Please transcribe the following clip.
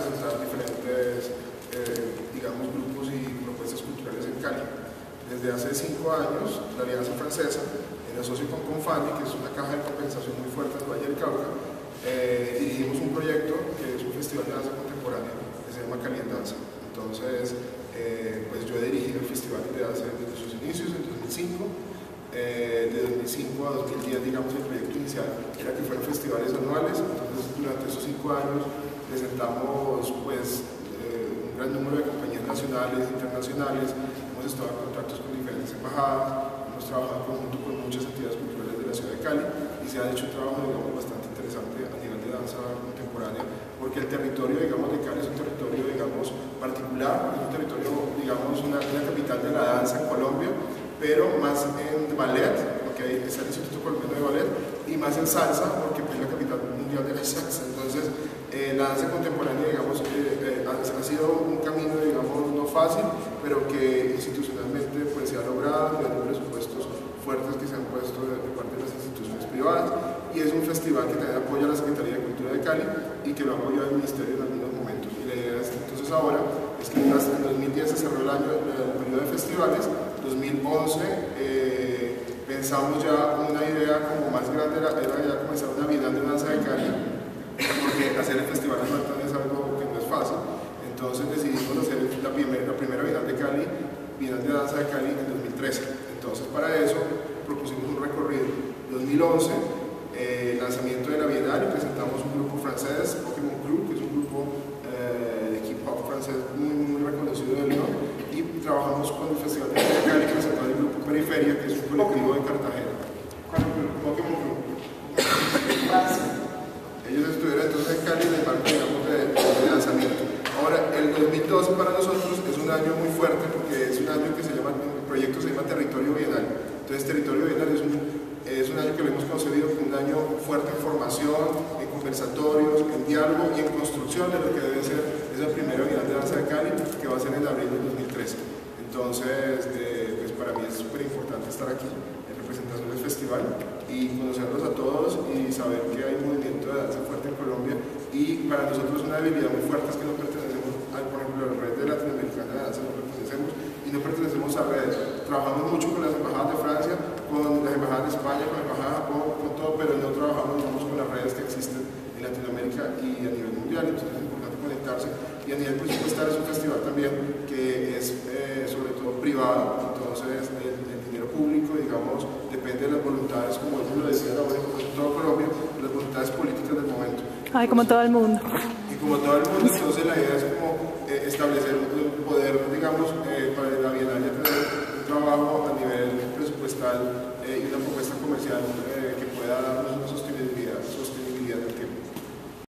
presentar diferentes, digamos, grupos y propuestas culturales en Cali. Desde hace 5 años, la Alianza Francesa, en asocio con Confani, que es una caja de compensación muy fuerte del Valle del Cauca, dirigimos un proyecto que es un festival de danza contemporánea que se llama Cali en Danza. Entonces, pues yo he dirigido el festival desde sus inicios, en 2005. De 2005 a 2010, digamos, el proyecto inicial era que fueran festivales anuales. Entonces, durante esos 5 años presentamos pues, un gran número de compañías nacionales e internacionales. Hemos estado en contactos con diferentes embajadas, hemos trabajado en conjunto con muchas entidades culturales de la ciudad de Cali y se ha hecho un trabajo, digamos, bastante interesante a nivel de danza contemporánea, porque el territorio, digamos, de Cali es un territorio, digamos, particular, es un territorio, digamos, una capital de la danza en Colombia, pero más en ballet, porque está el Instituto Colombiano de Ballet, y más en salsa, porque es la capital mundial de la salsa. Entonces, la danza contemporánea, digamos, ha sido un camino, digamos, no fácil, pero que institucionalmente pues, se ha logrado, y hay presupuestos fuertes que se han puesto de parte de las instituciones privadas, y es un festival que también apoya a la Secretaría de Cultura de Cali y que lo apoya el Ministerio en algunos momentos. Y la idea es, entonces ahora, es que hasta en 2010 se cerró el periodo de festivales. 2011 pensamos ya una idea como más grande, era ya comenzar una Bienal de Danza de Cali, porque hacer el festival en Manhattan es algo que no es fácil. Entonces decidimos hacer la primera Bienal de Cali, Bienal de Danza de Cali en 2013. Entonces para eso propusimos un recorrido. 2011, lanzamiento de la Bienal, y presentamos un grupo francés, Pokémon Crew, que es un grupo de hip hop francés muy reconocido del Lyon, y trabajamos con el Festival de Cali, que presentó el grupo Periferia, que es un colectivo de Cartagena. Pokémon Crew. Ellos estuvieron entonces en Cali en el marco, digamos, de lanzamiento. Ahora, el 2012 para nosotros es un año muy fuerte porque es un año que se llama, el proyecto se llama Territorio Bienal. Entonces, Territorio Bienal es un año que lo hemos concebido como un año fuerte en formación, en conversatorios, en diálogo y en construcción de lo que debe ser esa primera Bienal de Danza de Cali, que va a ser en abril del 2013. Entonces, pues para mí es súper importante estar aquí en representación del festival y conocerlos a todos y saber que hay un movimiento de danza fuerte en Colombia, y para nosotros una debilidad muy fuerte es que no pertenecemos por ejemplo, a la red de Latinoamericana de danza, no pertenecemos, y no pertenecemos a redes. Trabajamos mucho con las embajadas de Francia, con las embajadas de España, con la embajada de Japón, con todo, pero no trabajamos, digamos, con las redes que existen en Latinoamérica y a nivel mundial. Entonces es importante conectarse, y a nivel presupuestal es un festival también que es sobre todo privado. Entonces el dinero público, digamos, depende de las voluntades, como ellos lo decían ahora, como en todo Colombia, de las voluntades políticas del momento. Ay, como todo el mundo. Y como todo el mundo, entonces la idea es como establecer un poder, digamos, para la Bienal ya tener un trabajo a nivel presupuestal y una propuesta comercial que pueda darnos un sostenido